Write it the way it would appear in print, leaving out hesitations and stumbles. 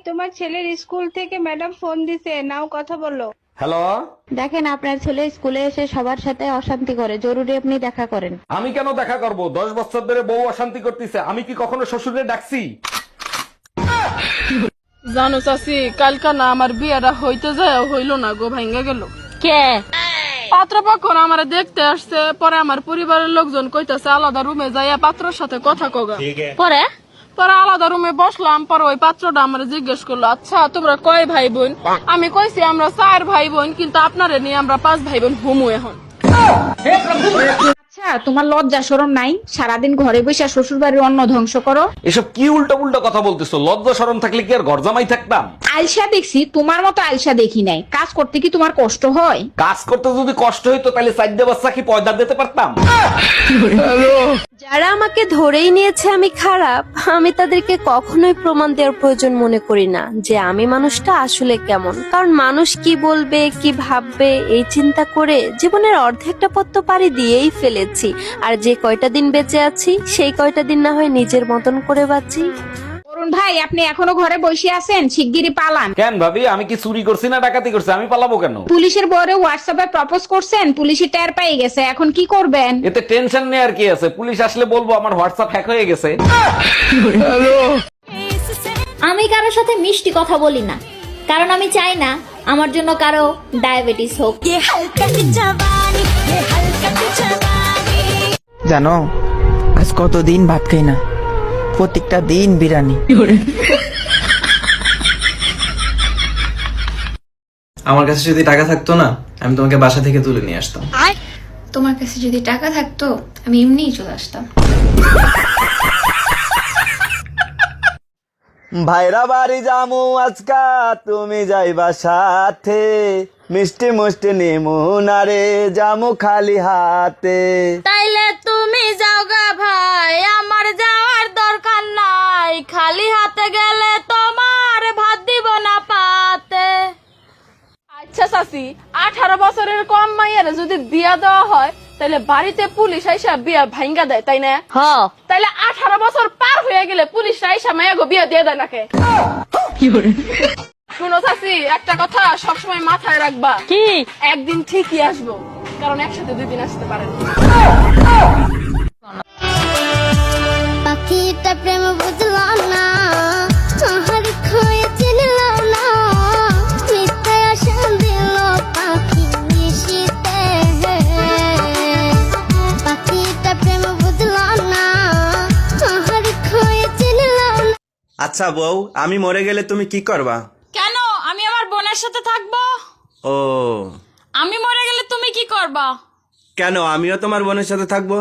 তোমার ছেলের স্কুল থেকে ম্যাডাম ফোন দিছে, নাও কথা বলো। হ্যালো, দেখেন আপনার ছেলে স্কুলে এসে সবার সাথে অশান্তি করে, জরুরি আপনি দেখা করেন। আমি কেন দেখা করব? 10 বছর ধরে বউ অশান্তি করতেছে, আমি কি কখনো শ্বশুরে ডাকছি? জানো চাচি, কালকা না আমার বিয়েটা হইতে যায় হইল না গো, ভাঙ্গা গেল। কে? পাত্রপক্ষ আমার দেখতে আসছে, পরে আমার পরিবারের লোকজন কইতাছে আলাদা রুমে যাইয়া পাত্রর সাথে কথা কগা। পরে পরে আলাদা রুমে বসলাম, পরে ওই পাত্রটা আমার জিজ্ঞেস করলো, আচ্ছা তোমরা কয় ভাই বোন? আমি কইছি আমরা 4 ভাই বোন, কিন্তু আপনারে নিয়ে আমরা 5 ভাই বোন হুমু এখন। আচ্ছা, তোমার লজ্জা শরম নাই? সারাদিন ঘরে বসে শ্বশুর বাড়ির অন্ন ধ্বংস করো। এসব কি উল্টা উল্টা কথা বলতেছো? লজ্জা শরম থাকলে কি আর ঘর জামাই থাকতাম? আলসা দেখছি, তোমার মতো আলসা দেখি নাই। কাজ করতে কি তোমার কষ্ট হয়? কাজ করতে যদি কষ্ট হইতো তাহলে 4 বাচ্চা কি পয়দা দিতে পারতাম? যারা আমাকে ধরেই নিয়েছে আমি খারাপ, আমি তাদেরকে কখনোই প্রমাণ দেওয়ার প্রয়োজন মনে করি না যে আমি মানুষটা আসলে কেমন। কারণ মানুষ কি বলবে, কি ভাববে, এই চিন্তা করে জীবনের অর্ধেকটা পথ তো পাড়ি দিয়েই ফেলেছি। আর যে কয়টা দিন বেঁচে আছি, সেই কয়টা দিন না হয় নিজের মতন করে বাঁচি। অরুণ ভাই, আপনি এখনো ঘরে বসে আছেন? শিগগিরই পালান। কেন ভাবি, আমি কি চুরি করছি না ডাকাতি করছি? আমি পালাবো কেন? পুলিশের বরে হোয়াটসঅ্যাপে প্রপোজ করছেন, পুলিশই টের পেয়ে গেছে। এখন কি করবেন? এতে টেনশন নেই আর কি আছে, পুলিশ আসলে বলবো আমার হোয়াটসঅ্যাপ হ্যাক হয়ে গেছে। আমি কারোর সাথে মিষ্টি কথা বলি না, কারণ আমি চাই না আমার জন্য কারো ডায়াবেটিস হোক। জানো, আজ কতদিন ভাত খাই না, প্রত্যেকটা দিন বিরিয়ানি। আমার কাছে যদি টাকা থাকতো না, আমি তোমাকে বাসা থেকে তুলে নিয়ে আসতাম। তোমার কাছে যদি টাকা থাকতো, আমি এমনিই চলে আসতাম। ভাইরা বাড়ি জামু আজকা, তুমি যাইবা সাথে, মিষ্টি মুষ্টি নিমু নারে জামু খালি হাতে। তাইলে তুমি যাও গা ভাই, আমার যাওয়ার দরকার নাই। খালি হাতে গেলে তোমার ভাত দিব না পাতে। আচ্ছা চাচি, 18 বছরের কম মাইয়ারে যদি বিয়া দেওয়া হয়, তাহলে বাড়িতে পুলিশ আইসা বিয়া ভাঙ্গা দেয়, তাই না? হ্যাঁ। তাইলে 18 বছর পার হয়ে গেলে পুলিশ আইসা মাইয়া গো বিয়া দিয়ে দেয় নাকি? শুনো চাচি, একটা কথা সবসময় মাথায় রাখবা। কি? একদিন ঠিকই আসবো, কারণ একসাথে 2 দিন আসতে পারেন। পাখিটা প্রেম বুঝলো না, আহার খয়ে চিনল না, মিথ্যা আশা দিল পাখি নিশিতে। পাখিটা প্রেম বুঝলো না, আহার খয়ে চিনল না। আচ্ছা বউ, আমি মরে গেলে তুমি কি করবা? কেন? আমি আমার বোনের সাথে থাকবো। ও, আমি মরে গেলে তুমি কি করবা? কেন? আমিও তোমার বোনের সাথে থাকবো।